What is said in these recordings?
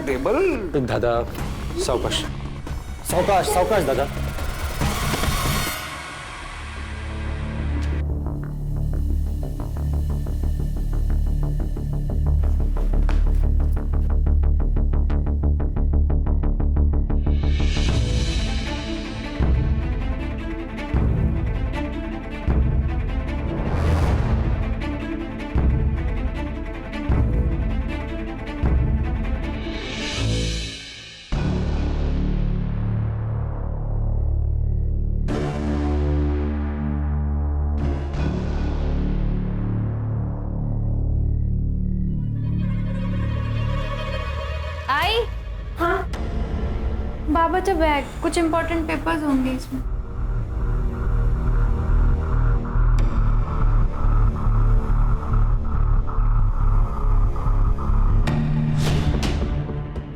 Table दादा सावकाश सावकाश सावकाश दादा. आई. हाँ बाबाचा बैग, कुछ इम्पोर्टेंट पेपर्स होंगे इसमें.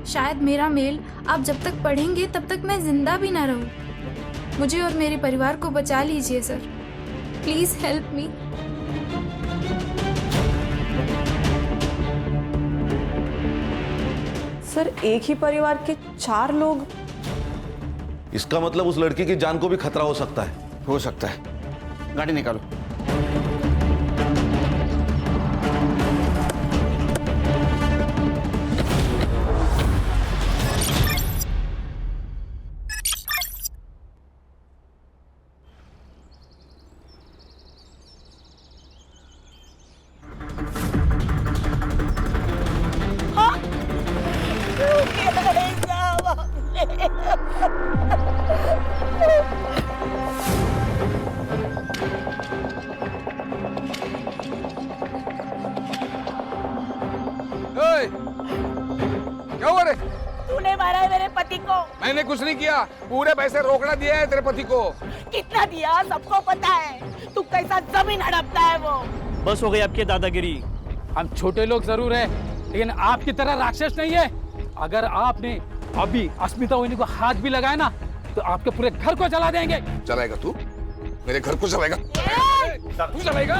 शायद मेरा मेल आप जब तक पढ़ेंगे तब तक मैं जिंदा भी ना रहूं. मुझे और मेरे परिवार को बचा लीजिए sir. Please help me. Sir एक ही परिवार के 4 लोग. इसका मतलब उस लड़की की जान को भी खतरा हो सकता है. हो सकता है. गाड़ी निकालो. क्या हुआ रे? तूने मारा है मेरे पति को. मैंने कुछ नहीं किया. पूरे पैसे रोकड़ा दिया है तेरे पति को. कितना दिया सबको पता है. तू कैसा जमीन हड़पता है वो. बस हो गई आपकी दादागिरी. हम छोटे लोग जरूर हैं, लेकिन आपकी तरह राक्षस नहीं है. अगर आपने अभी अस्मिता वहिनी को हाथ भी लगाया ना तो आपके पूरे घर को जला देंगे. चलाएगा तू? मेरे घर को चलाएगा? तू चलाएगा?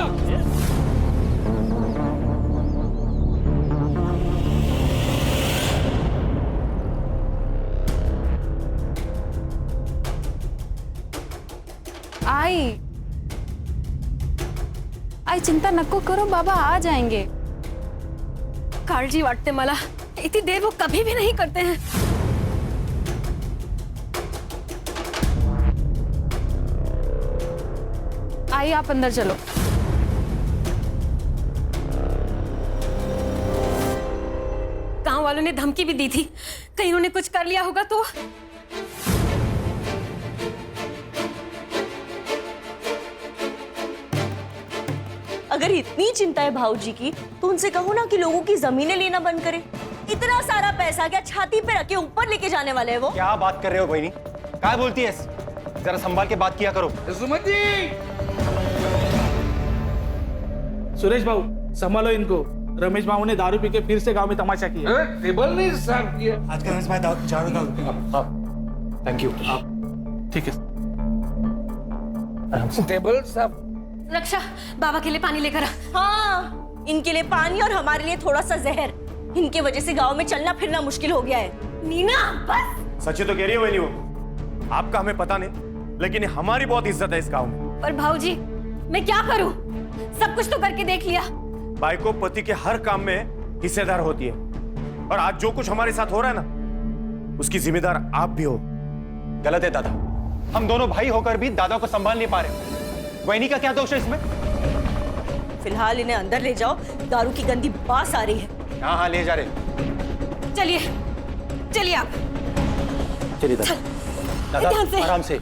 आई चिंता नको करो, बाबा आ जाएंगे. काळजी वाटते मला. इतनी देर वो कभी भी नहीं करते हैं. आई आप अंदर चलो. गांव वालों ने धमकी भी दी थी, कहीं उन्होंने कुछ कर लिया होगा तो. अगर इतनी चिंता है भाऊजी की तो उनसे कहो ना कि लोगों की जमीनें लेना बंद करें. इतना सारा पैसा क्या छाती पे रख के ऊपर लेके जाने वाले हैं वो. क्या बात कर रहे हो बहनी? क्या बोलती है? जरा संभाल के बात किया करो. सुमन जी. सुरेश बाबू संभालो इनको. रमेश बाबू ने दारू पी के फिर से गांव में तमाशा किया. टेबल नहीं साफ किया. आज का रमेश भाई हाँ थैंक यू. ठीक है. टेबल साफ. रक्षा बाबा के लिए पानी लेकर आ. हाँ इनके लिए पानी और हमारे लिए थोड़ा सा जहर. इनके वजह से गांव में चलना फिरना मुश्किल हो गया है. नीना बस. सच्ची तो कह रही है बहनी वो. आपका हमें पता नहीं, लेकिन हमारी बहुत इज्जत है इस गांव में. पर भाऊजी मैं क्या करूं? सब कुछ तो करके देख लिया. भाई को पति के हर काम में हिस्सेदार होती है, और आज जो कुछ हमारे साथ हो रहा है ना उसकी जिम्मेदार आप भी हो. गलत है दादा. हम दोनों भाई होकर भी दादा को संभाल नहीं पा रहे. वहिनी का क्या दोष है इसमें? फिलहाल इन्हें अंदर ले जाओ. दारू की गंदी बास आ रही है. हाँ हाँ ले जा रहे. चलिए चलिए आप. चलिए दादा. दादा ध्यान से. आराम से.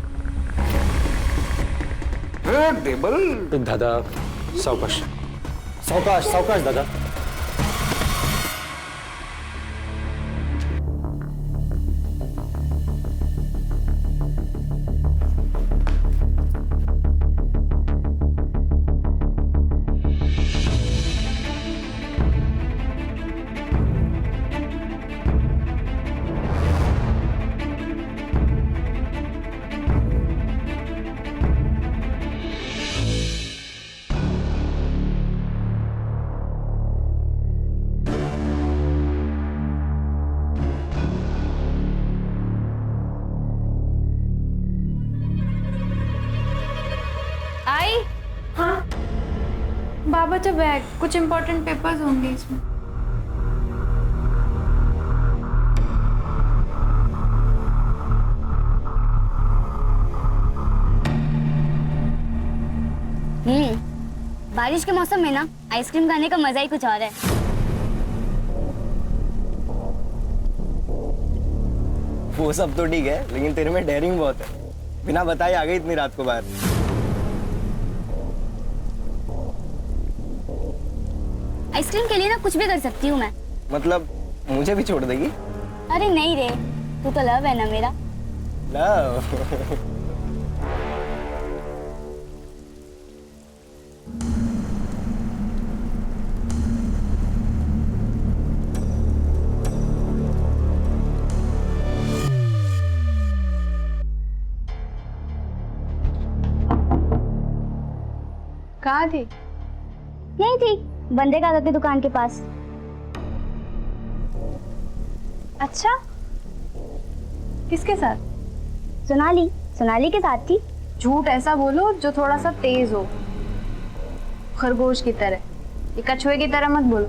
टेबल. दादा सावकाश सावकाश सावकाश दादा. नॉट अ बैग, कुछ इम्पोर्टेंट पेपर्स होंगे इसमें। बारिश के मौसम में ना आइसक्रीम खाने का मजा ही कुछ और है। वो सब तो ठीक है, लेकिन तेरे में डेयरिंग बहुत है। बिना बताए आ गई इतनी रात को बाहर। आइसक्रीम के लिए ना कुछ भी कर सकती हूँ मैं। मतलब मुझे भी छोड़ देगी? अरे नहीं रे, तू तो लव है ना मेरा। लव? कहाँ थी? यही थी, बंदे काका की दुकान के पास। अच्छा, किसके साथ? सोनाली के साथ थी। झूठ ऐसा बोलो जो थोड़ा सा तेज हो, खरगोश की तरह। ये कछुए की तरह मत बोलो।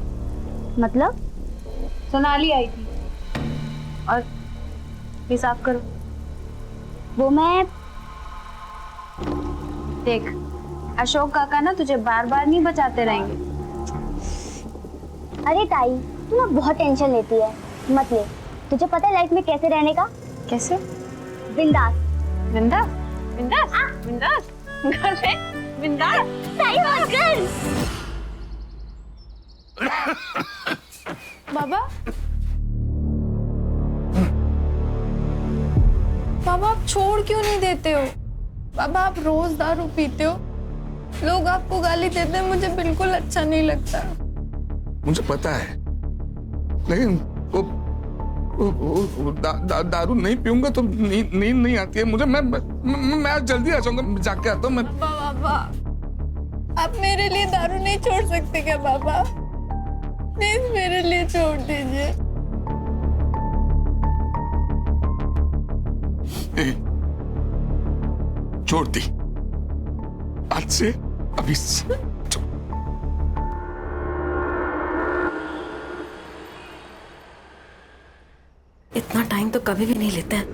मतलब? सोनाली आई थी। और ये साफ करो। वो मैं देख, अशोक काका ना तुझे बार बार नहीं बचाते रहेंगे। अरे ताई, तू ना बहुत टेंशन लेती है। मत ले। तुझे पता है लाइफ में कैसे रहने का? कैसे? बिंदास। बिंदास? बिंदास? बिंदास? बिंदास? ताई मत कर। बाबा, बाबा आप छोड़ क्यों नहीं देते हो? बाबा आप रोज दारू पीते हो, लोग आपको गाली देते हैं, मुझे बिल्कुल अच्छा नहीं लगता। मुझे पता है, लेकिन दारू नहीं पीऊंगा तो नींद नहीं आती है मुझे। मैं आज जल्दी आ जाऊंगा, जाके आता हूँ मैं। बाबा आप मेरे लिए दारू नहीं छोड़ सकते क्या? बाबा प्लीज मेरे लिए छोड़ दीजिए। छोड़ दी, आज से अभी इतना टाइम तो कभी भी नहीं लेते हैं।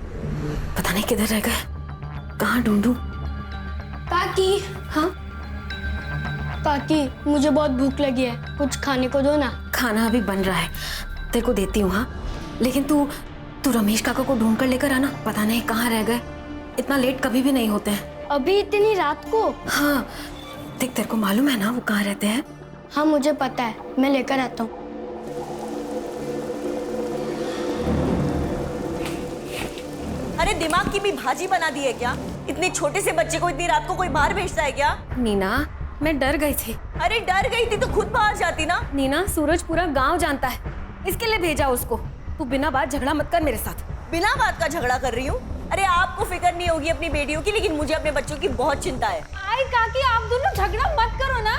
पता नहीं किधर रह गए, कहाँ ढूंढूं? काकी। हाँ काकी, मुझे बहुत भूख लगी है, कुछ खाने को दो ना। खाना अभी बन रहा है, तेरे को देती हूँ। हाँ, लेकिन तू रमेश काका को ढूंढ कर लेकर आना। पता नहीं कहाँ रह गए, इतना लेट कभी भी नहीं होते हैं। अभी इतनी रात को? हाँ देख, तेरे को मालूम है ना वो कहाँ रहते हैं? हाँ मुझे पता है, मैं लेकर आता हूँ। अरे दिमाग की भी भाजी बना दी है क्या? इतने छोटे से बच्चे को इतनी रात को कोई बाहर भेजता है क्या? नीना, मैं डर गई थी। अरे डर गई थी तो खुद बाहर जाती ना। नीना, सूरज पूरा गांव जानता है, इसके लिए भेजा उसको। तू बिना बात झगड़ा मत कर मेरे साथ। बिना बात का झगड़ा कर रही हूँ? अरे आपको फिक्र नहीं होगी अपनी बेटियों की, लेकिन मुझे अपने बच्चों की बहुत चिंता है। आई काकी, आप दोनों झगड़ा मत करो ना।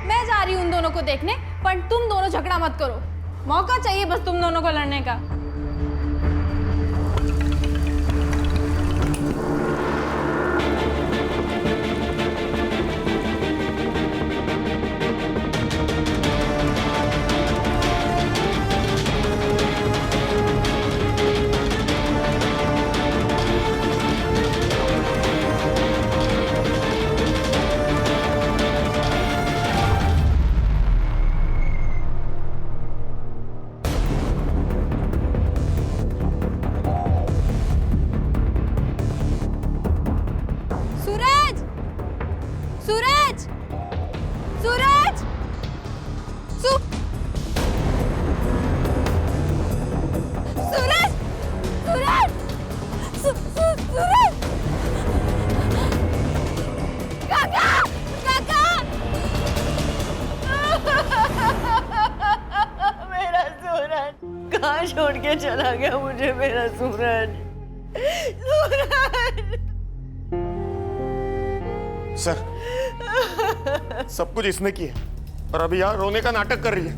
मैं जा रही हूँ उन दोनों को देखने, पर तुम दोनों झगड़ा मत करो। मौका चाहिए बस तुम दोनों को लड़ने का। कहाँ छोड़ के चला गया मुझे मेरा सूरज? सर, सब कुछ इसने किया और अभी यहाँ रोने का नाटक कर रही है।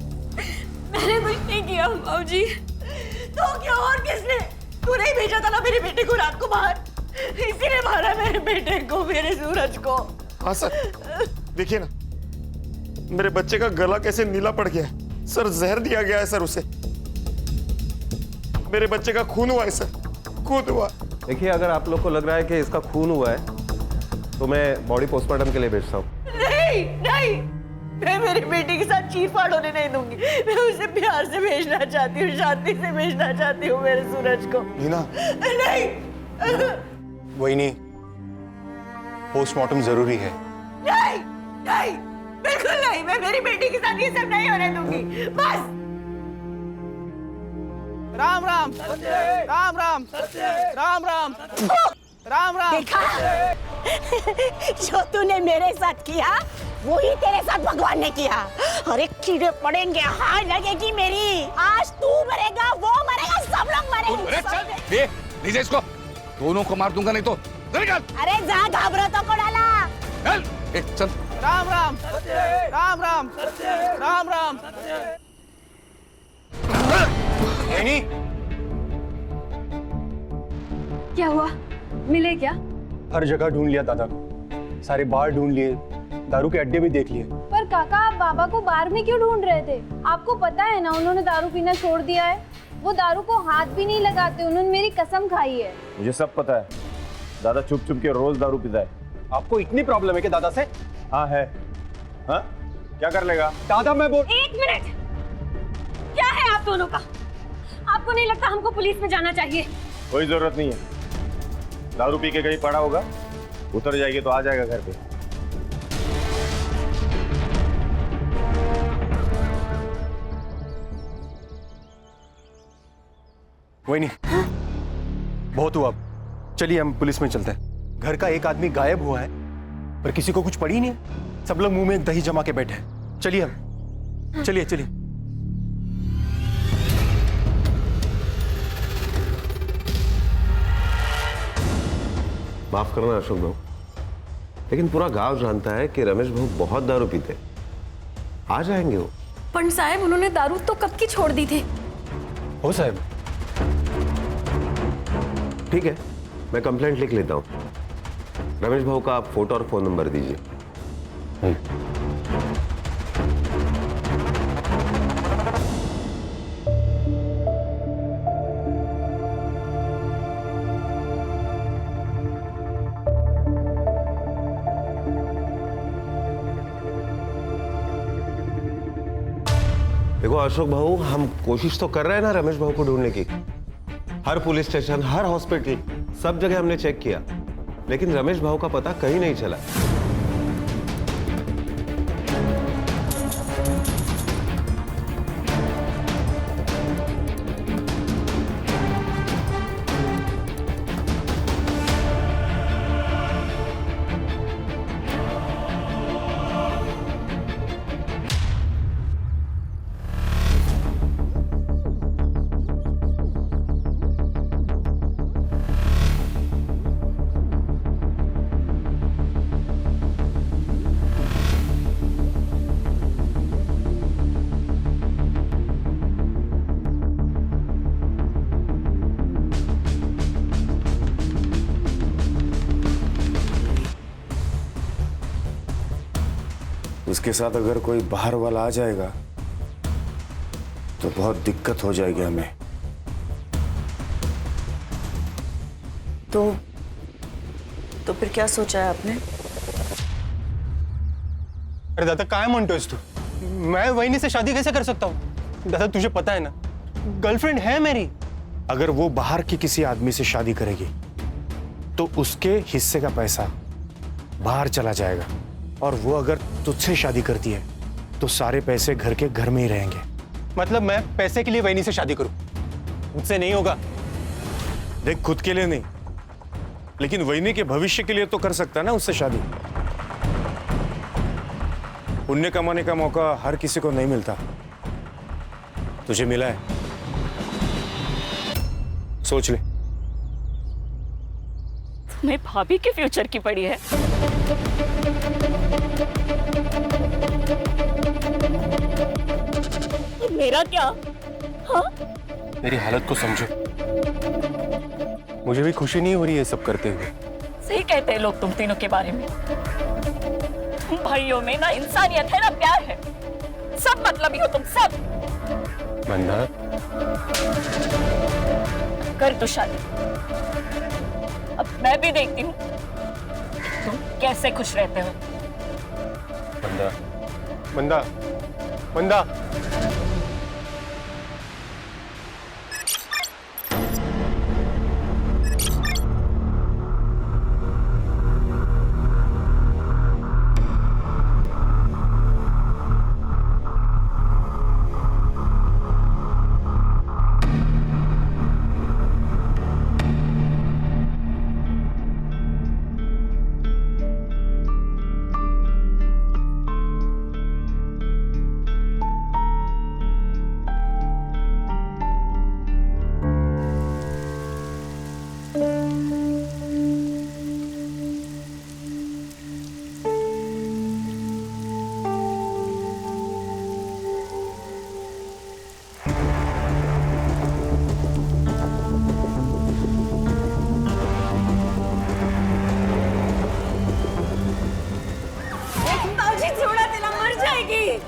मैंने कुछ नहीं किया बाबूजी। तो क्या और किसने? तूने ही भेजा था ना मेरे बेटे को रात को बाहर, इसी ने मारा मेरे बेटे को, मेरे सूरज को। हाँ सर, देखिए ना, मेरे बच्चे का गला कैसे नीला पड़ गया है सर? जहर दिया गया है सर उसे। मेरे बच्चे का खून हुआ है सर, खून हुआ। देखिए, अगर आप लोग को लग रहा है कि इसका खून हुआ है तो मैं बॉडी पोस्टमार्टम के लिए भेजता हूँ। नहीं नहीं, मैं मेरी बेटी के साथ चीरफाड़ होने नहीं दूंगी। मैं उसे प्यार से भेजना चाहती हूँ, शांति से भेजना चाहती हूँ मेरे सूरज को। नीना, नहीं। वही नहीं, पोस्टमार्टम जरूरी है। नहीं नहीं, बिल्कुल नहीं। मैं मेरी बेटी के साथ ये सब नहीं होने दूंगी। बस। राम राम राम राम राम राम राम राम। देखा जो तूने मेरे साथ किया वही तेरे साथ भगवान ने किया। अरे कीड़े पड़ेंगे, हाय लगेगी मेरी। आज तू मरेगा, वो मरेगा, सब लोग मरेंगे। लीजिए इसको, दोनों को मार दूंगा नहीं तो। अरे जा, घाबरो तो को डाला। चल। राम राम राम राम राम राम। नहीं, क्या हुआ? मिले क्या? हर जगह ढूंढ लिया दादा को, सारे बार ढूंढ लिए, दारू के अड्डे भी देख लिए। पर काका, आप बाबा को बार में क्यों ढूंढ रहे थे? आपको पता है ना उन्होंने दारू पीना छोड़ दिया है। वो दारू को हाथ भी नहीं लगाते, उन्होंने मेरी कसम खाई है। मुझे सब पता है, दादा चुप चुप के रोज दारू पीता है। आपको इतनी प्रॉब्लम है कि दादा से? हाँ है। हाँ, क्या कर लेगा दादा? मैं बोल। एक मिनट, क्या है आप दोनों का? आपको नहीं लगता हमको पुलिस में जाना चाहिए? कोई जरूरत नहीं है, दारू पी के कहीं पड़ा होगा, उतर जाएगी तो आ जाएगा घर पे। वही नहीं, बहुत हुआ। चलिए हम पुलिस में चलते हैं। घर का एक आदमी गायब हुआ है पर किसी को कुछ पड़ी ही नहीं। सब लोग मुंह में दही जमा के बैठे हैं। चलिए हम, चलिए चलिए। माफ करना अशोक भाऊ, लेकिन पूरा गांव जानता है कि रमेश भाऊ बहुत दारू पीते। आ जाएंगे वो। पंडित साहब, उन्होंने दारू तो कब की छोड़ दी थी। हो साहब। ठीक है, मैं कंप्लेंट लिख लेता हूँ। रमेश भाऊ का आप फोटो और फोन नंबर दीजिए। देखो अशोक भाऊ, हम कोशिश तो कर रहे हैं ना रमेश भाऊ को ढूंढने की। हर पुलिस स्टेशन, हर हॉस्पिटल, सब जगह हमने चेक किया, लेकिन रमेश भाऊ का पता कहीं नहीं चला। उसके साथ अगर कोई बाहर वाला आ जाएगा तो बहुत दिक्कत हो जाएगी हमें। तो फिर क्या सोचा है आपने? अरे दादा, काय म्हणतोयस तू? मैं वहिनी से शादी कैसे कर सकता हूँ? दादा तुझे पता है ना, गर्लफ्रेंड है मेरी। अगर वो बाहर की किसी आदमी से शादी करेगी तो उसके हिस्से का पैसा बाहर चला जाएगा, और वो अगर तुझसे शादी करती है तो सारे पैसे घर के घर में ही रहेंगे। मतलब मैं पैसे के लिए वहिनी से शादी करूं? मुझसे नहीं होगा। देख, खुद के लिए नहीं, लेकिन वहिनी के भविष्य के लिए तो कर सकता है ना उससे शादी। पुण्य कमाने का मौका हर किसी को नहीं मिलता, तुझे मिला है, सोच ले। तुम्हें भाभी के फ्यूचर की पड़ी है। मेरा क्या? हाँ? मेरी हालत को समझो, मुझे भी खुशी नहीं हो रही है सब करते हुए। सही कहते हैं लोग तुम तीनों के बारे में। भाइयों में ना इंसानियत है ना प्यार है, सब मतलबी हो तुम सब। मंदा, कर दो शादी, अब मैं भी देखती हूँ तुम कैसे खुश रहते हो। मंदा, मंदा, मंदा।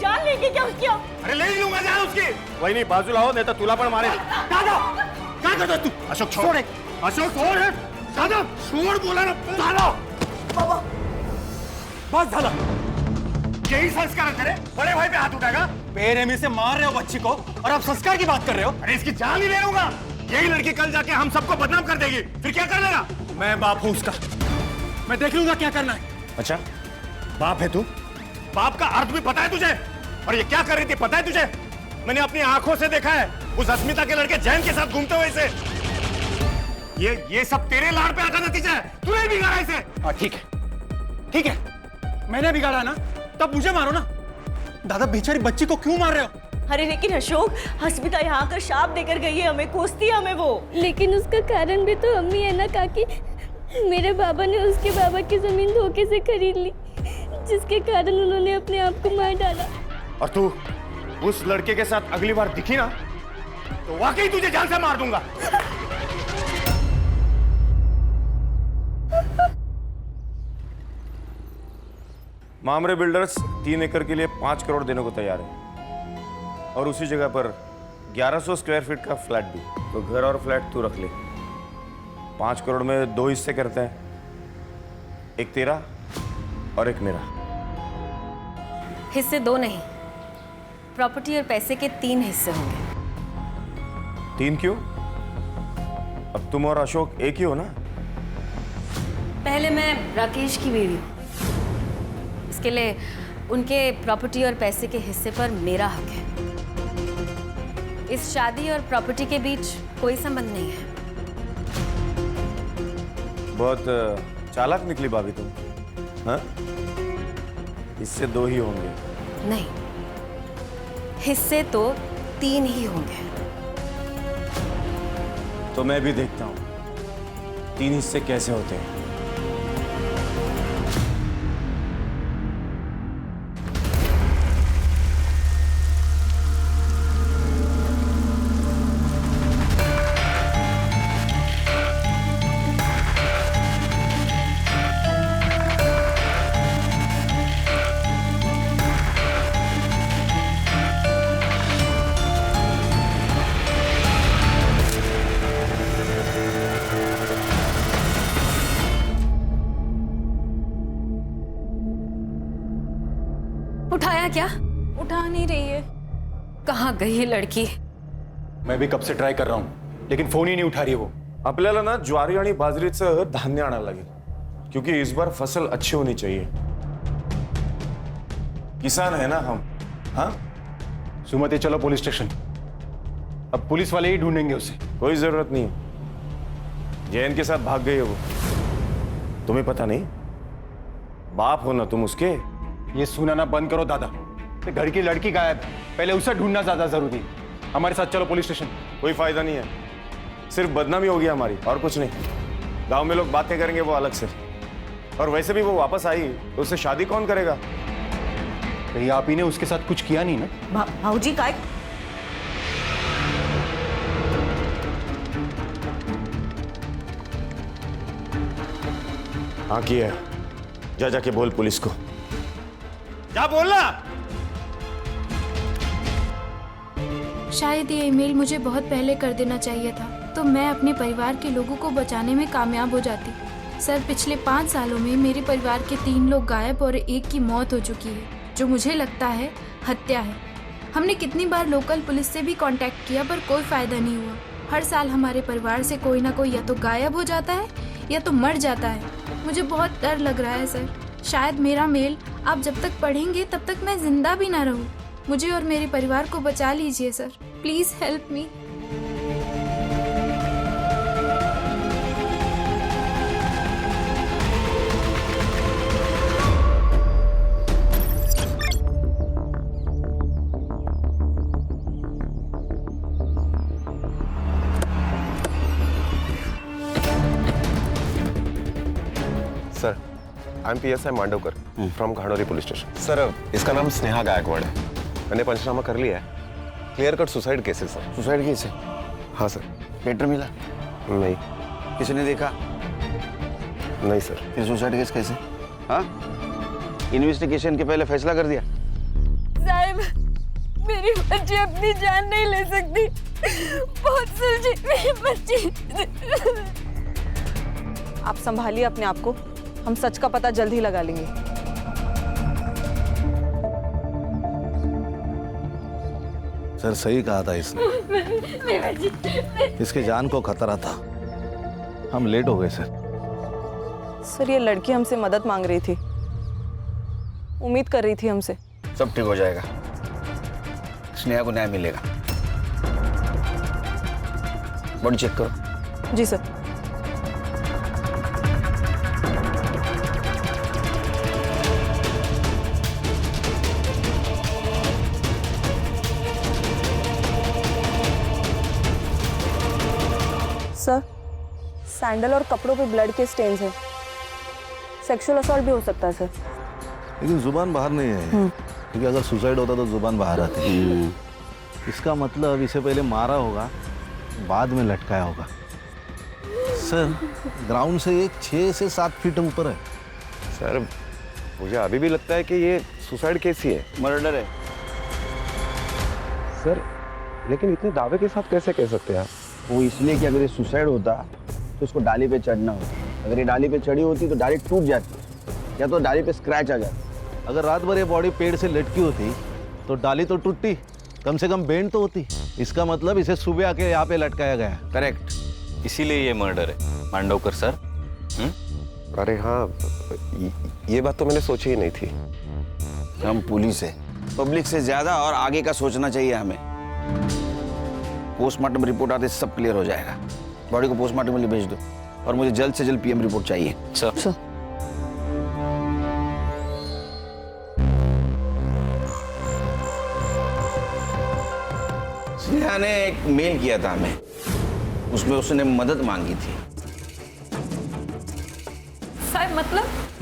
जान लेके क्या किया? अरे ले ही लूंगा जान उसकी। वही नहीं, बाजू लाओ नहीं तो तुला पण मारे। दादा क्या करतो तू? अशोक छोड़, अशोक छोड़। दादा छोड़ बोला ना दादा। बाबा बस दादा, यही संस्कार है तेरे? बड़े भाई पे हाथ उठाएगा? बेरहमी से मार रहे हो बच्ची को और आप संस्कार की बात कर रहे हो? अरे इसकी जान ही ले लूंगा। यही लड़की कल जाके हम सबको बदनाम कर देगी, फिर क्या कर लेगा? मैं बाप हूं उसका, मैं देख लूंगा क्या करना है। अच्छा बाप है तू? बाप का अर्थ भी पता है तुझे? और ये क्या कर रही थी पता है तुझे? मैंने अपनी आंखों से देखा है उस अस्मिता के लड़के जैन के साथ घूमते हुए इसे। ये सब तेरे लाड़ पे आका नतीजा है। तूने बिगाड़ा इसे। ठीक है, ठीक है, मैंने बिगाड़ा ना, तब मुझे मारो ना। दादा बेचारी बच्ची को क्यों मार रहे हो? अरे लेकिन अशोक, अस्मिता यहाँ आकर शाप देकर गई है हमें, कोसती है हमें वो। लेकिन उसका कारण भी तो अम्मी है ना काकी। मेरे बाबा ने उसके बाबा की जमीन धोखे से खरीद ली, जिसके कारण उन्होंने अपने आप को मार डाला। और तू उस लड़के के साथ अगली बार दिखी ना तो वाकई तुझे जान से मार दूंगा। मामरे बिल्डर्स 3 एकड़ के लिए 5 करोड़ देने को तैयार है और उसी जगह पर 1100 स्क्वायर फीट का फ्लैट भी। तो घर और फ्लैट तू रख ले। 5 करोड़ में 2 हिस्से करते हैं, एक तेरा और एक मेरा। हिस्से 2 नहीं, प्रॉपर्टी और पैसे के 3 हिस्से होंगे। 3 क्यों? अब तुम और अशोक एक ही हो ना? पहले मैं राकेश की बीवी हूँ, इसके लिए उनके प्रॉपर्टी और पैसे के हिस्से पर मेरा हक है। इस शादी और प्रॉपर्टी के बीच कोई संबंध नहीं है। बहुत चालाक निकली भाभी तुम। हाँ? हिस्से 2 ही होंगे। नहीं, हिस्से तो 3 ही होंगे। तो मैं भी देखता हूं 3 हिस्से कैसे होते हैं। उठाया क्या? उठा नहीं रही है। कहाँ गई ये लड़की? मैं भी कब से ट्राय कर रहा हूं लेकिन फोन ही नहीं उठा रही वो। आपल्याला ना ज्वारी आणि बाजरीचं धान्य आणायला लागेल क्योंकि इस बार फसल अच्छी होनी चाहिए। किसान है ना हम। हाँ सुमति, चलो पुलिस स्टेशन। अब पुलिस वाले ही ढूंढेंगे उसे। कोई जरूरत नहीं है, जैन के साथ भाग गई है वो। तुम्हें पता नहीं? बाप हो ना तुम उसके। ये सुनाना बंद करो दादा। घर की लड़की गायब, पहले उसे ढूंढना ज्यादा जरूरी है। हमारे साथ चलो पुलिस स्टेशन। कोई फायदा नहीं है, सिर्फ बदनामी होगी हमारी और कुछ नहीं। गांव में लोग बातें करेंगे वो अलग से, और वैसे भी वो वापस आई तो उससे शादी कौन करेगा? कहीं आप ही ने उसके साथ कुछ किया नहीं ना? भाऊजी काय? हाँ किया है। जा जाके बोल पुलिस को। जा बोलना। शायद ये ईमेल मुझे बहुत पहले कर देना चाहिए था, तो मैं अपने परिवार के लोगों को बचाने में कामयाब हो जाती। सर, पिछले 5 सालों में मेरे परिवार के 3 लोग गायब और 1 की मौत हो चुकी है, जो मुझे लगता है हत्या है। हमने कितनी बार लोकल पुलिस से भी कांटेक्ट किया, पर कोई फायदा नहीं हुआ। हर साल हमारे परिवार से कोई ना कोई या तो गायब हो जाता है या तो मर जाता है। मुझे बहुत डर लग रहा है सर। शायद मेरा मेल आप जब तक पढ़ेंगे तब तक मैं जिंदा भी ना रहूं। मुझे और मेरे परिवार को बचा लीजिए sir, please help me. Sir, I am PSI Mandavkar from Ghanori police station. Sir, इसका नाम स्नेहा गायकवाड़ है। मैंने पंचनामा कर लिया है। क्लियर कट सुसाइड केस है सर। सुसाइड केस है? हाँ सर। लेटर मिला? नहीं। किसी ने देखा? नहीं सर। फिर सुसाइड केस कैसे? हाँ, इन्वेस्टिगेशन के पहले फैसला कर दिया? साहब, मेरी बच्ची अपनी जान नहीं ले सकती। बहुत सुलझी मेरी बच्ची। आप संभालिए अपने आप को, हम सच का पता जल्द ही लगा लेंगे। सर, सही कहा था इसने। इसके जान को खतरा था। हम लेट हो गए सर। सर, ये लड़की हमसे मदद मांग रही थी, उम्मीद कर रही थी हमसे। सब ठीक हो जाएगा, स्नेहा को न्याय मिलेगा। बॉडी चेक करो। जी सर। सर, सैंडल और कपड़ों पे ब्लड के स्टेन्स हैं। सेक्सुअल असॉल्ट भी हो सकता है सर। लेकिन जुबान बाहर नहीं है, क्योंकि अगर सुसाइड होता तो जुबान बाहर आती। इसका मतलब इसे पहले मारा होगा, बाद में लटकाया होगा। सर, ग्राउंड से ये 6 से 7 फीट ऊपर है। सर, मुझे अभी भी लगता है कि ये सुसाइड केस ही है। मर्डर है सर, लेकिन इतने दावे के साथ कैसे कह सकते हैं आप? वो इसलिए कि अगर ये सुसाइड होता तो उसको डाली पे चढ़ना होता। अगर ये डाली पे चढ़ी होती तो डाली टूट जाती या तो डाली पे स्क्रैच आ जाता। अगर रात भर ये बॉडी पेड़ से लटकी होती तो डाली तो टूटती, कम से कम बेंड तो होती। इसका मतलब इसे सुबह आके यहाँ पे लटकाया गया। करेक्ट, इसीलिए ये मर्डर है मांडवकर सर। अरे हाँ, ये बात तो मैंने सोची ही नहीं थी। हम पुलिस है, पब्लिक से ज्यादा और आगे का सोचना चाहिए हमें। पोस्टमार्टम रिपोर्ट आते सब क्लियर हो जाएगा। बॉडी को पोस्टमार्टम के लिए भेज दो और मुझे जल्द से जल्द PM रिपोर्ट चाहिए। सर। स्नेहा ने एक मेल किया था हमें, उसमें उसने मदद मांगी थी। साहब,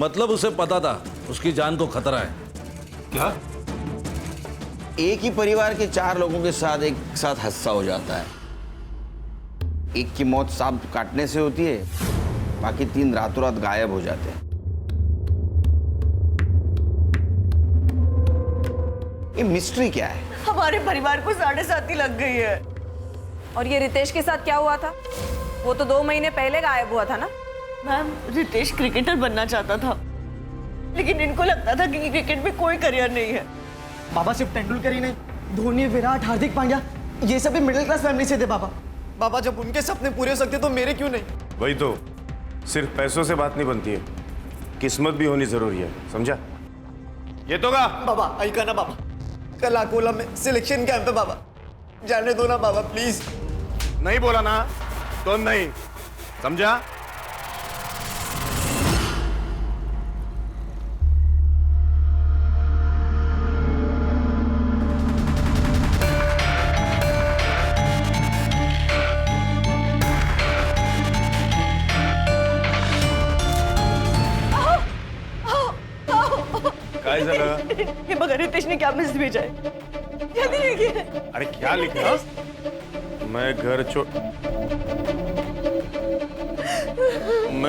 मतलब उसे पता था उसकी जान को खतरा है। क्या? एक ही परिवार के 4 लोगों के साथ एक साथ हादसा हो जाता है। एक की मौत सांप काटने से होती है, बाकी 3 रातों रात गायब हो जाते हैं। ये मिस्ट्री क्या है? हमारे परिवार को 7.5 लग गई है। और ये रितेश के साथ क्या हुआ था? वो तो 2 महीने पहले गायब हुआ था ना। मैम, रितेश क्रिकेटर बनना चाहता था, लेकिन इनको लगता था कि क्रिकेट में कोई करियर नहीं है। बाबा सिर्फ तेंदुलकर ही नहीं, धोनी, विराट, हार्दिक पांड्या, ये सब भी मिडिल क्लास फैमिली से थे। बाबा जब उनके सपने पूरे हो सकते तो मेरे क्यों नहीं? वही तो, सिर्फ पैसों से बात नहीं बनती है, किस्मत भी होनी जरूरी है, समझा? ये तो का बाबा ऐका ना बाबा, कल अकोला में सिलेक्शन कैंप है बाबा, जाने दो ना बाबा प्लीज। नहीं बोला ना तो नहीं, समझा? काय झालं? हे बघा, रितेश ने क्या मैसेज भेजा है? जल्दी लिखिए। अरे क्या लिखा? मैं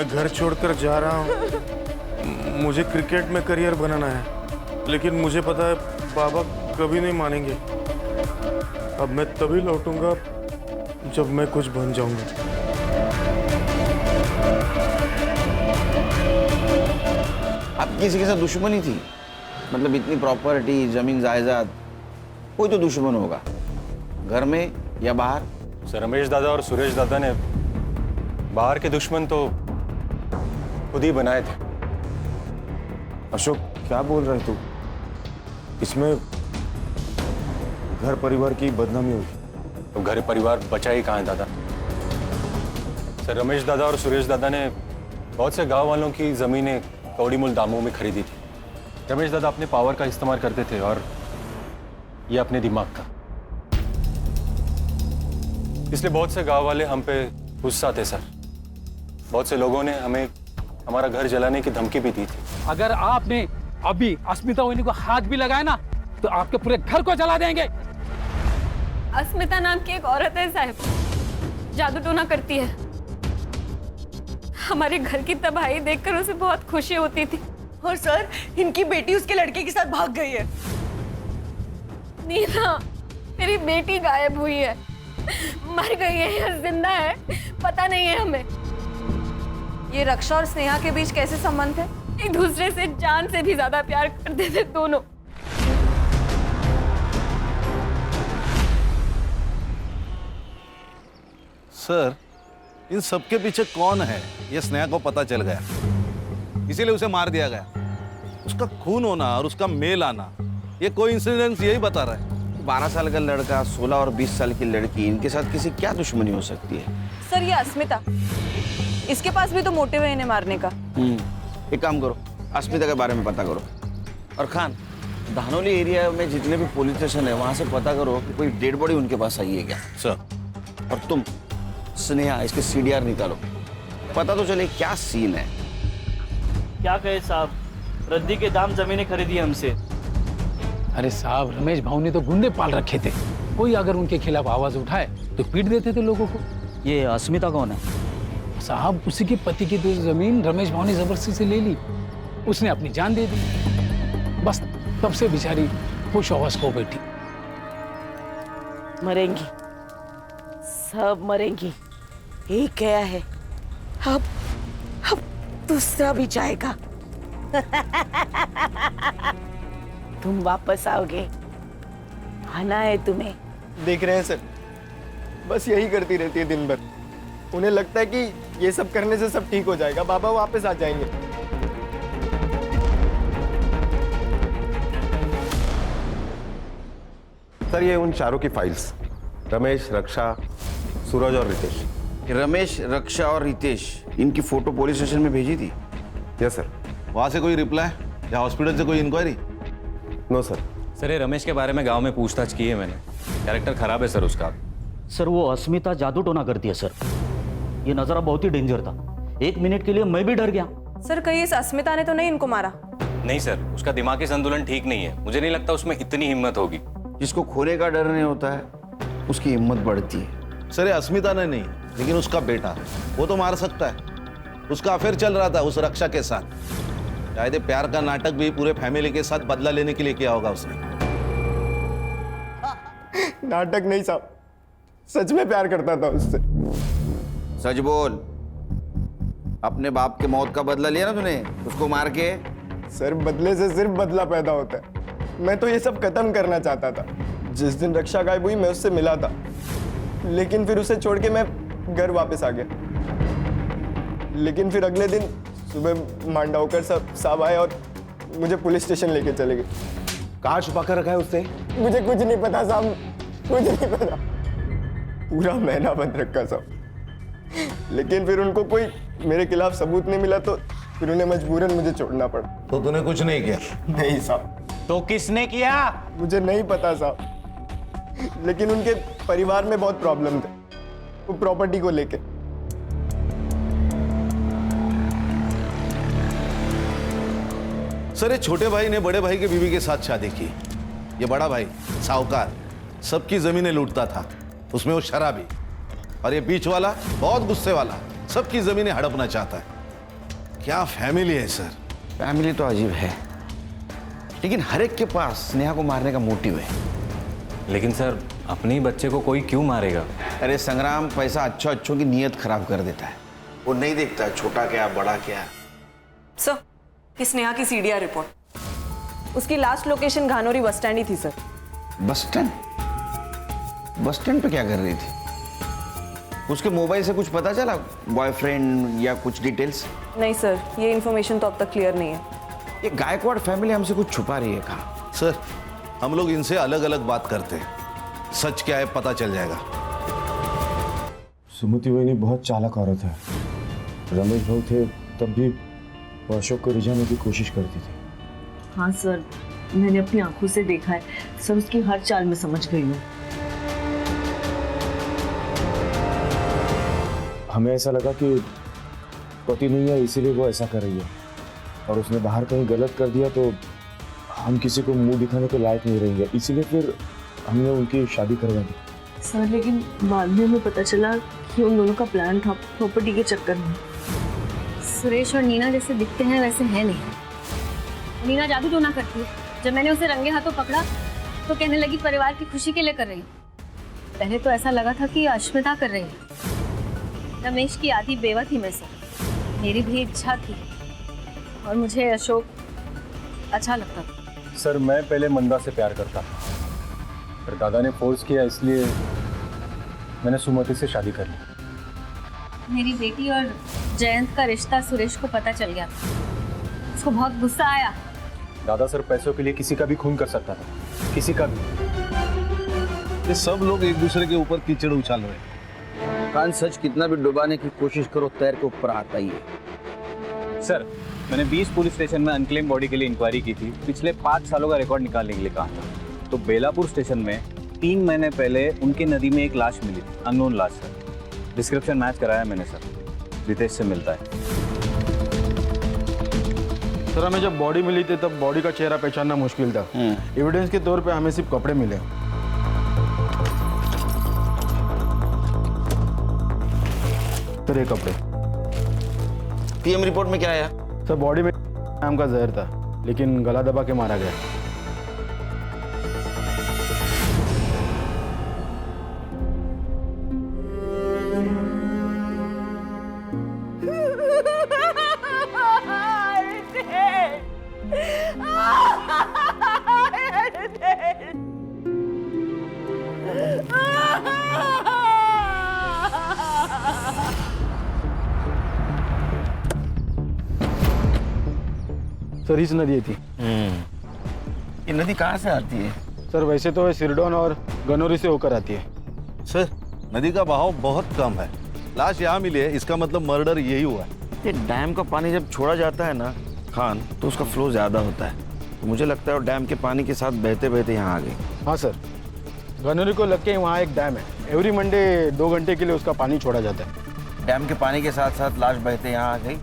घर छोड़कर जा रहा हूँ, मुझे क्रिकेट में करियर बनाना है। लेकिन मुझे पता है बाबा कभी नहीं मानेंगे। अब मैं तभी लौटूंगा जब मैं कुछ बन जाऊंगा। अब किसी के साथ दुश्मनी थी, मतलब इतनी प्रॉपर्टी, जमीन जायदाद, कोई तो दुश्मन होगा, घर में या बाहर। सर रमेश दादा और सुरेश दादा ने बाहर के दुश्मन तो खुद ही बनाए थे। अशोक क्या बोल रहे तू? इसमें घर परिवार की बदनामी होगी। तो घर परिवार बचा ही कहाँ है दादा? सर रमेश दादा और सुरेश दादा ने बहुत से गांव वालों की जमीनें कौड़ी मूल दामों में खरीदी थी। रमेश दादा अपने पावर का इस्तेमाल करते थे और ये अपने दिमाग का। इसलिए बहुत से गांव वाले हम पे गुस्सा थे सर। बहुत से लोगों ने हमें हमारा घर जलाने की धमकी भी दी थी। अगर आपने अभी अस्मिता वहिनी को हाथ भी लगाया ना तो आपके पूरे घर को जला देंगे। अस्मिता नाम की एक औरत है साहब, जादू टोना करती है। हमारे घर की तबाही देखकर उसे बहुत खुशी होती थी। और सर, इनकी बेटी उसके लड़के के साथ भाग गई है। नीना, मेरी बेटी गायब हुई है, मर गई है या जिंदा है पता नहीं है हमें। ये रक्षा और स्नेहा के बीच कैसे संबंध है? एक दूसरे से जान से भी ज्यादा प्यार करते थे दोनों। सर, इन सबके पीछे कौन है ये स्नेहा को पता चल गया, इसीलिए उसे मार दिया गया। उसका खून होना और उसका मेल आना ये कोइंसिडेंस यही बता रहा है। 12 साल का लड़का, 16 और 20 साल की लड़की, इनके साथ किसी क्या दुश्मनी हो सकती है? सर ये अस्मिता, इसके पास भी तो मोटिव है इन्हें मारने का। एक काम करो, अस्मिता के बारे में पता करो। और खान, धानोली एरिया में जितने भी पुलिस स्टेशन है वहां से पता करो कि कोई डेड बॉडी उनके पास आई है क्या। सर। और तुम स्नेहा इसके CDR निकालो, पता तो चले क्या सीन है। क्या कहे साहब, रद्दी के दाम जमीनें खरीदी हमसे। अरे साहब, रमेश भाऊ ने तो गुंडे पाल रखे थे, कोई अगर उनके खिलाफ आवाज उठाए तो पीट देते थे लोगों को। ये अस्मिता कौन है? साहब, उसी के पति की तो जमीन रमेश भाऊ ने जबरदस्ती से ले ली, उसने अपनी जान दे दी, बस तब से बेचारी खुश हवस हो बैठी। मरेंगी, सब मरेंगी, एक गया है, अब दूसरा भी जाएगा। तुम वापस आओगे, आना है तुम्हें। देख रहे हैं सर, बस यही करती रहती है दिन भर। उन्हें लगता है कि ये सब करने से सब ठीक हो जाएगा, बाबा वापस आ जाएंगे। सर ये उन चारों की फाइल्स, रमेश, रक्षा, सूरज और रितेश। रमेश, रक्षा और रितेश, इनकी फोटो पुलिस स्टेशन में भेजी थी? Yes sir. वहां से कोई रिप्लाई या हॉस्पिटल से कोई इंक्वायरी? No sir. सर ये रमेश के बारे में गांव में पूछताछ की है मैंने, कैरेक्टर खराब है सर उसका। सर वो अस्मिता जादू टोना करती है सर, ये नजारा बहुत ही डेंजर था, 1 मिनट के लिए मैं भी डर गया। सर कहीं इस अस्मिता ने तो नहीं इनको मारा? नहीं सर, उसका दिमागी संतुलन ठीक नहीं है, मुझे नहीं लगता उसमें इतनी हिम्मत होगी। जिसको खोने का डर नहीं होता है उसकी हिम्मत बढ़ती है। सर ये अस्मिता ने नहीं, लेकिन उसका बेटा, वो तो मार सकता है। उसका अफेयर चल रहा था उस रक्षा के साथ। शायद प्यार का नाटक भी पूरे फैमिली के साथ बदला लेने के लिए किया होगा उसने। नाटक नहीं साहब, सच में प्यार करता था उससे। सच बोल, अपने बाप के मौत का बदला लिया ना तूने उसको मार के? सर बदले से सिर्फ बदला पैदा होता है, मैं तो ये सब खत्म करना चाहता था। जिस दिन रक्षा गायब हुई मैं उससे मिला था, लेकिन फिर उसे छोड़ के मैं घर वापस आ गया। लेकिन फिर अगले दिन सुबह मांडवकर साहब आए और मुझे पुलिस स्टेशन लेके चले गए। कहाँ छुपा कर रखा है उसने? मुझे कुछ नहीं पता साहब, कुछ नहीं पता, पूरा महीना बंद रखा साहब। लेकिन फिर उनको कोई मेरे खिलाफ सबूत नहीं मिला तो फिर उन्हें मजबूरन मुझे छोड़ना पड़ा। तो तूने कुछ नहीं किया? नहीं साहब। तो किसने किया? मुझे नहीं पता साहब, लेकिन उनके परिवार में बहुत प्रॉब्लम थे, वो प्रॉपर्टी को लेके। सर ये छोटे भाई ने बड़े भाई के बीवी के साथ शादी की। ये बड़ा भाई साहूकार सबकी जमीनें लूटता था, उसमें वो शराबी। और ये बीच वाला बहुत गुस्से वाला, सबकी जमीनें हड़पना चाहता है। क्या फैमिली है सर। फैमिली तो अजीब है, लेकिन हर एक के पास स्नेहा को मारने का मोटिव है। लेकिन सर अपने ही बच्चे को कोई क्यों मारेगा? अरे संग्राम, पैसा अच्छों की नीयत खराब कर देता है। वो नहीं देखता छोटा क्या बड़ा क्या। सर, कि स्नेहा की सीडीआर रिपोर्ट, उसकी लास्ट लोकेशन घानोरी बस स्टैंड ही थी sir. Bus stand? Bus stand पे क्या कर रही थी? उसके मोबाइल से कुछ पता चला, बॉयफ्रेंड या कुछ डिटेल्स? नहीं सर, ये इन्फॉर्मेशन तो अब तक क्लियर नहीं है। ये गायकवाड़ फैमिली हमसे कुछ छुपा रही है। कहाँ? सर, हम लोग इनसे अलग अलग बात करते हैं, सच क्या है पता चल जाएगा। सुमति वहिनी बहुत चालाक औरत है। रमेश भाऊ थे तब भी वो अशोक को रिझाने की कोशिश करती थी। हाँ सर, मैंने अपनी आंखों से देखा है सर, उसकी हर चाल में समझ गई हूँ। हमें ऐसा लगा कि पति नहीं है इसीलिए वो ऐसा कर रही है, और उसने बाहर कहीं गलत कर दिया तो हम किसी को मुंह दिखाने के लायक नहीं रहेंगे, इसीलिए फिर हमने उनकी शादी करवा दी। सर लेकिन बाद में हमें पता चला कि उन दोनों का प्लान था प्रॉपर्टी के चक्कर में। सुरेश और नीना जैसे दिखते हैं वैसे है नहीं। नीना जादू टोना करती है। जब मैंने उसे रंगे हाथों पकड़ा तो कहने लगी परिवार की खुशी के लिए कर रही हूँ। पहले तो ऐसा लगा था कि अश्मिता कर रही है। रमेश की आधी बेवा थी मैं से, मेरी भी इच्छा थी और मुझे अशोक अच्छा लगता था। सर मैं पहले मंदा से प्यार करता था, पर दादा ने फोर्स किया इसलिए मैंने सुमति से शादी कर ली। मेरी बेटी और जयंत का रिश्ता सुरेश को पता चल गया। उसको बहुत गुस्सा आया। दादा सर पैसों के लिए किसी का भी खून कर सकता था, किसी का भी। ये सब लोग एक दूसरे के ऊपर कीचड़ उछाल रहे हैं। कान सच कितना भी डुबाने की कोशिश करो, तैर के ऊपर आता ही है। सर, मैंने 20 पुलिस स्टेशन में अनक्लेम बॉडी के लिए इंक्वायरी की थी। पिछले 5 सालों का रिकॉर्ड निकालने के लिए कहा था। तो बेलापुर स्टेशन में 3 महीने पहले उनकी नदी में एक लाश मिली थी, अननोन लाश सर। डिस्क्रिप्शन मैच कराया मैंने सर, रितेश से मिलता है। सर हमें जब बॉडी मिली थी तब बॉडी का चेहरा पहचानना मुश्किल था। एविडेंस के तौर पे हमें सिर्फ कपड़े मिले। सर ये कपड़े। पीएम रिपोर्ट में क्या आया? सर बॉडी में नाम का जहर था, लेकिन गला दबा के मारा गया। सर इस नदी थी। ये नदी कहाँ से आती है? सर वैसे तो सिरडोन और गनोरी से होकर आती है। सर नदी का बहाव बहुत कम है, लाश यहाँ मिली है, इसका मतलब मर्डर यही हुआ है। ये डैम का पानी जब छोड़ा जाता है ना खान, तो उसका फ्लो ज्यादा होता है। तो मुझे लगता है वो डैम के पानी के साथ बहते बहते यहाँ आ गई। हाँ सर, गनोरी को लग के वहाँ एक डैम है। एवरी मंडे 2 घंटे के लिए उसका पानी छोड़ा जाता है। डैम के पानी के साथ साथ लाश बहते यहाँ आ गई।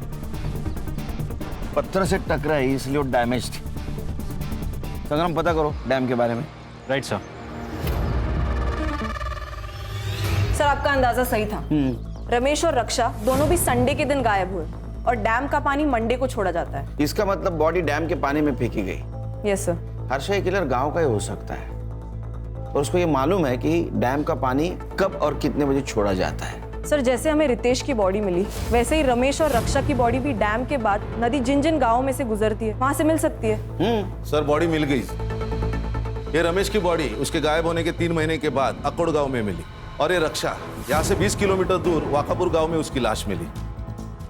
पत्थर से टकराई इसलिए वो डैमेज थी। संग्राम पता करो डैम के बारे में। Right sir. सर आपका अंदाजा सही था। रमेश और रक्षा दोनों भी संडे के दिन गायब हुए और डैम का पानी मंडे को छोड़ा जाता है। इसका मतलब बॉडी डैम के पानी में फेंकी गई। Yes sir. हर्षा ये किलर गांव का ही हो सकता है और उसको ये मालूम है कि डैम का पानी कब और कितने बजे छोड़ा जाता है। सर जैसे हमें रितेश की बॉडी मिली, वैसे ही रमेश और रक्षा की बॉडी भी डैम के बाद नदी जिन जिन गाँवों में से गुजरती है वहां से मिल सकती है। सर बॉडी मिल गई। ये रमेश की बॉडी उसके गायब होने के 3 महीने के बाद अकोड़ गांव में मिली, और ये रक्षा यहाँ से 20 किलोमीटर दूर वाकापुर गांव में उसकी लाश मिली।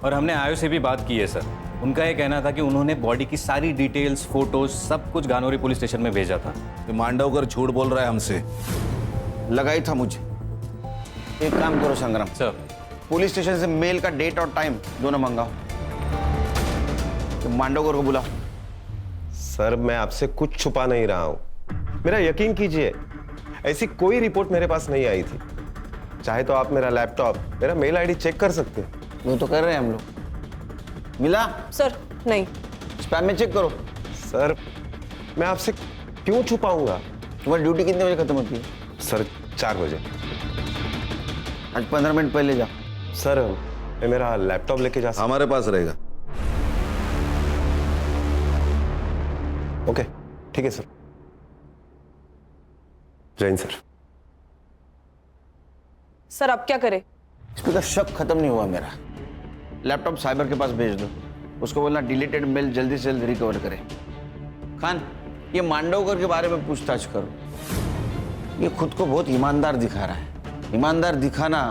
और हमने आयो से भी बात की है सर। उनका ये कहना था कि उन्होंने बॉडी की सारी डिटेल्स, फोटोज सब कुछ गानोरी पुलिस स्टेशन में भेजा था। ये मांडवकर झूठ बोल रहा है हमसे। लगाई था मुझे। एक काम करो संग्राम सर, पुलिस स्टेशन से मेल का डेट और टाइम दोनों मंगाओ। तो मांडवकर को बुलाओ। सर मैं आपसे कुछ छुपा नहीं रहा हूं, मेरा यकीन कीजिए, ऐसी कोई रिपोर्ट मेरे पास नहीं आई थी। चाहे तो आप मेरा लैपटॉप, मेरा मेल आईडी चेक कर सकते हैं। वो तो कर रहे हैं हम लोग। मिला? सर नहीं। स्पैम में चेक करो। सर मैं आपसे क्यों छुपाऊंगा? तुम्हारी ड्यूटी कितने बजे खत्म होती है? सर 4 बजे। आज 15 मिनट पहले जा। सर मैं मेरा लैपटॉप लेके जा सकता? हमारे पास रहेगा। ओके ठीक है सर। जय हिंद सर। सर अब क्या करें? इस पे का शक खत्म नहीं हुआ मेरा। लैपटॉप साइबर के पास भेज दो, उसको बोलना डिलीटेड मेल जल्दी से जल्दी रिकवर करे। खान, ये मांडवकर के बारे में पूछताछ करो। ये खुद को बहुत ईमानदार दिखा रहा है। ईमानदार दिखाना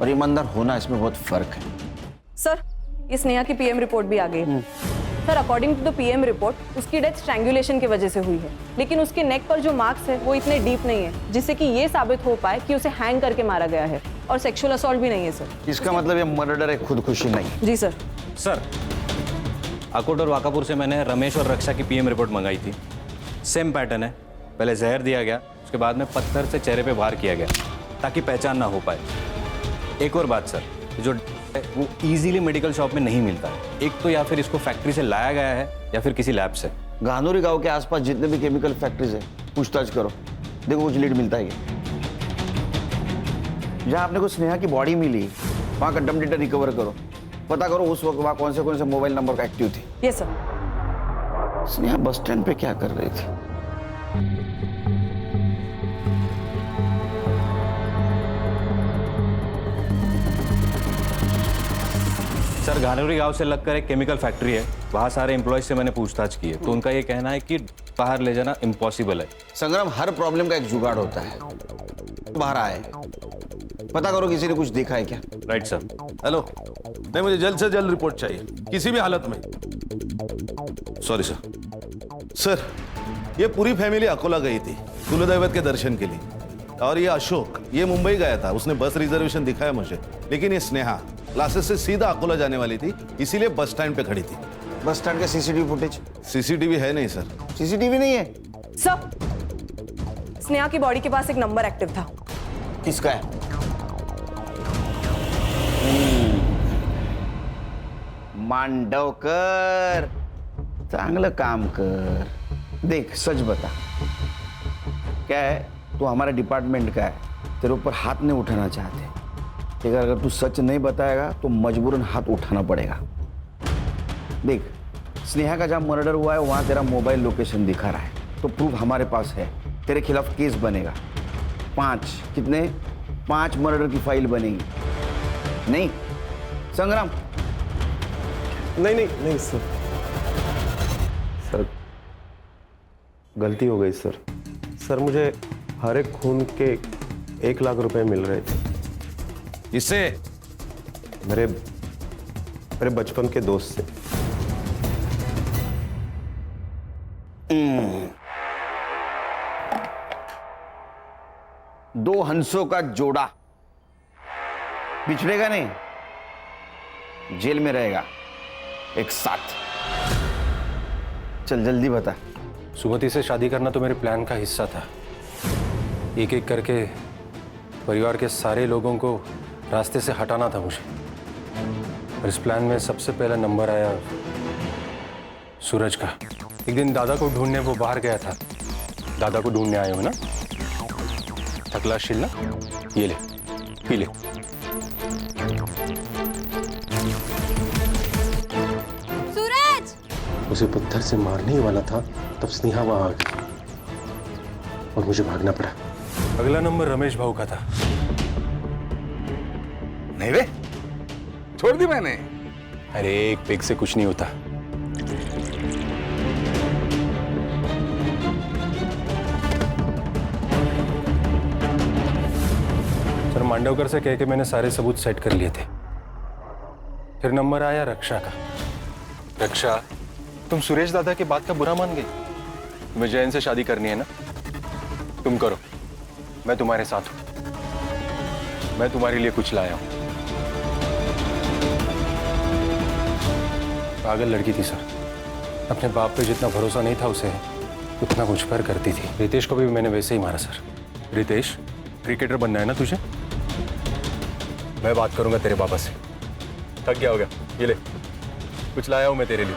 और ईमानदार होना, इसमें बहुत फर्क है। सर, ये स्नेहा की पीएम रिपोर्ट भी आ गई है। Sir, according to the PM report उसकी डेथ स्ट्रैंगुलेशन की वजह से हुई है, लेकिन उसके नेक पर जो मार्क्स है वो इतने डीप नहीं है जिससे कि ये साबित हो पाए कि उसे हैंग करके मारा गया है, और सेक्सुअल असॉल्ट भी नहीं है सर। इसका मतलब ये मर्डर है, खुदकुशी नहीं। जी सर। सर, अकोट और वाकापुर से मैंने रमेश और रक्षा की पीएम रिपोर्ट मंगाई थी। सेम पैटर्न है, पहले जहर दिया गया, उसके बाद में पत्थर से चेहरे पे वार किया गया ताकि पहचान ना हो पाए। एक और बात सर, जो वो इजीली मेडिकल शॉप में नहीं मिलता है। एक तो या फिर इसको फैक्ट्री से लाया गया है या फिर किसी लैब से। गानोरी गांव के आसपास जितने भी केमिकल फैक्ट्रीज है, पूछताछ करो, देखो कुछ लीड मिलता है। जहां आपने को स्नेहा की बॉडी मिली वहां का डम डेटा रिकवर करो, पता करो उस वक्त वहां कौन से मोबाइल नंबर का एक्टिव थे। Yes sir. Sneha bus stand पे क्या कर रही थी? सर, घानोरी गांव से लगकर एक केमिकल फैक्ट्री है, वहाँ सारे एम्प्लॉयज से मैंने पूछताछ की है, तो उनका ये कहना है कि बाहर ले जाना इम्पॉसिबल है। संग्राम, हर प्रॉब्लम का एक जुगाड़ होता है। बाहर आए, पता करो किसी ने कुछ देखा है क्या। Right sir. हेलो, नहीं मुझे जल्द से जल्द रिपोर्ट चाहिए, किसी भी हालत में। Sorry sir. सर, ये पूरी फैमिली अकोला गई थी कुलदैवत के दर्शन के लिए, और ये अशोक ये मुंबई गया था, उसने बस रिजर्वेशन दिखाया मुझे। लेकिन ये स्नेहा क्लासेस से सीधा अकोला जाने वाली थी, इसीलिए बस स्टैंड पे खड़ी थी। बस स्टैंड का सीसीटीवी फुटेज? सीसीटीवी है नहीं सर। सीसीटीवी नहीं है सर। स्नेहा की बॉडी के पास एक नंबर एक्टिव था। किसका है? मांडवकर, चांगलं काम कर। देख, सच बता, क्या है, तू हमारे डिपार्टमेंट का है, तेरे ऊपर हाथ नहीं उठाना चाहते, लेकिन अगर तू सच नहीं बताएगा तो मजबूरन हाथ उठाना पड़ेगा। देख, स्नेहा का जहाँ मर्डर हुआ है वहाँ तेरा मोबाइल लोकेशन दिखा रहा है, तो प्रूफ हमारे पास है, तेरे खिलाफ केस बनेगा। 5 मर्डर की फाइल बनेगी। नहीं संग्राम? नहीं सर। सर, गलती हो गई सर। सर, मुझे हर एक खून के 1 लाख रुपए मिल रहे थे। इससे मेरे बचपन के दोस्त से। दो हंसों का जोड़ा बिछड़ेगा नहीं, जेल में रहेगा एक साथ। चल जल्दी बता। सुमति से शादी करना तो मेरे प्लान का हिस्सा था। एक एक करके परिवार के सारे लोगों को रास्ते से हटाना था मुझे, और इस प्लान में सबसे पहला नंबर आया सूरज का। एक दिन दादा को ढूंढने वो बाहर गया था। दादा को ढूंढने आए हो ना? थकला शिलना, ये ले, पी ले। सूरज! उसे पत्थर से मारने ही वाला था तब स्नेहा वहां आ गई और मुझे भागना पड़ा। अगला नंबर रमेश भाऊ का था। नहीं रे, छोड़ दी मैंने। अरे एक पेग से कुछ नहीं होता। सर, मांडवकर से कह के मैंने सारे सबूत सेट कर लिए थे। फिर नंबर आया रक्षा का। रक्षा, तुम सुरेश दादा की बात का बुरा मान गई? तुम्हें जैन से शादी करनी है ना? तुम करो, मैं तुम्हारे साथ हूं। मैं तुम्हारे लिए कुछ लाया हूं। पागल लड़की थी सर, अपने बाप पे जितना भरोसा नहीं था उसे उतना मुझ पर करती थी। रितेश को भी मैंने वैसे ही मारा सर। रितेश, क्रिकेटर बनना है ना तुझे? मैं बात करूंगा तेरे पापा से। थक गया होगा, ये ले, कुछ लाया हूं मैं तेरे लिए।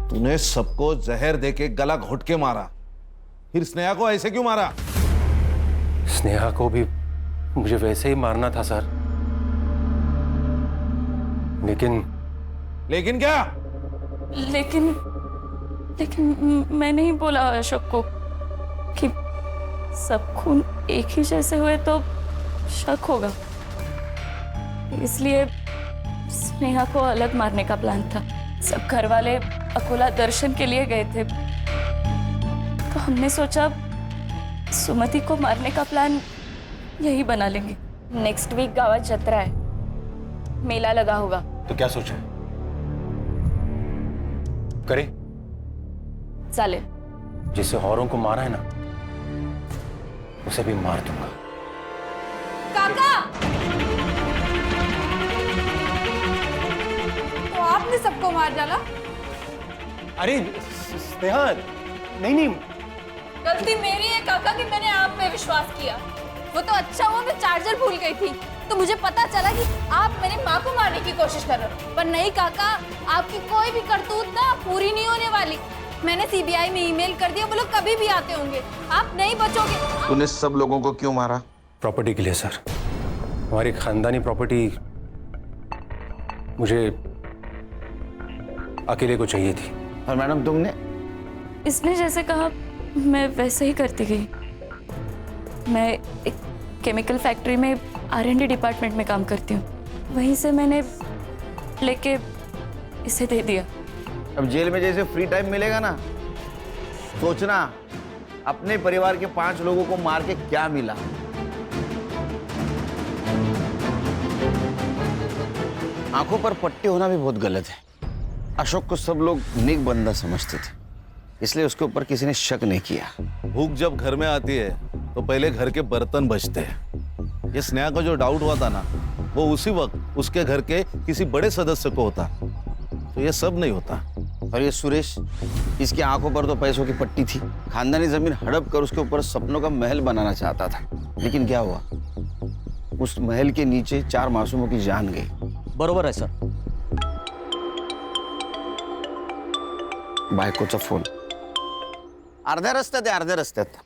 तूने सबको जहर देके गला घोट के मारा, फिर स्नेहा को ऐसे क्यों मारा? स्नेहा को भी मुझे वैसे ही मारना था सर। लेकिन क्या? लेकिन मैं नहीं बोला अशोक को कि सब खून एक ही जैसे हुए तो शक होगा, इसलिए स्नेहा को अलग मारने का प्लान था। सब घर वाले अकोला दर्शन के लिए गए थे, तो हमने सोचा सुमति को मारने का प्लान यही बना लेंगे। नेक्स्ट वीक गावात जत्रा है, मेला लगा होगा। तो क्या सोचा? करे चालेल। जिसे औरों को मारा है ना, उसे भी मार दूंगा। काका, तो आपने सबको मार डाला? अरे स्नेहा, नहीं। गलती मेरी है काका कि मैंने आप पे विश्वास किया। वो तो अच्छा हुआ मैं चार्जर भूल गई थी, तो मुझे पता चला कि आप मेरी माँ को मारने की कोशिश कर रहे हो। पर नहीं काका, आपकी कोई भी करतूत ना पूरी नहीं होने वाली। मैंने सीबीआई में ईमेल कर दिया, वो लोग कभी भी आते होंगे, आप नहीं बचोगे। तूने सब लोगों को क्यों मारा? प्रॉपर्टी के लिए सर। हमारी खानदानी प्रॉपर्टी मुझे अकेले को चाहिए थी। और मैडम तुमने? इसने जैसे कहा मैं वैसे ही करती गई। मैं एक केमिकल फैक्ट्री में R&D डिपार्टमेंट में काम करती हूँ, वहीं से मैंने लेके इसे दे दिया। अब जेल में जैसे फ्री टाइम मिलेगा ना, सोचना अपने परिवार के 5 लोगों को मार के क्या मिला। आंखों पर पट्टी होना भी बहुत गलत है। अशोक को सब लोग नेक बंदा समझते थे, इसलिए उसके ऊपर किसी ने शक नहीं किया। भूख जब घर में आती है तो पहले घर के बर्तन बचते हैं। ये स्नेहा को जो डाउट हुआ था ना, वो उसी वक्त उसके घर के किसी बड़े सदस्य को होता, तो ये सब नहीं होता। और ये सुरेश, इसकी आंखों पर तो पैसों की पट्टी थी। खानदानी जमीन हड़प कर उसके ऊपर सपनों का महल बनाना चाहता था, लेकिन क्या हुआ? उस महल के नीचे 4 मासूमों की जान गई। बरोबर आहे सर। बायकोचा फोन अर्ध्या रस्त्यात.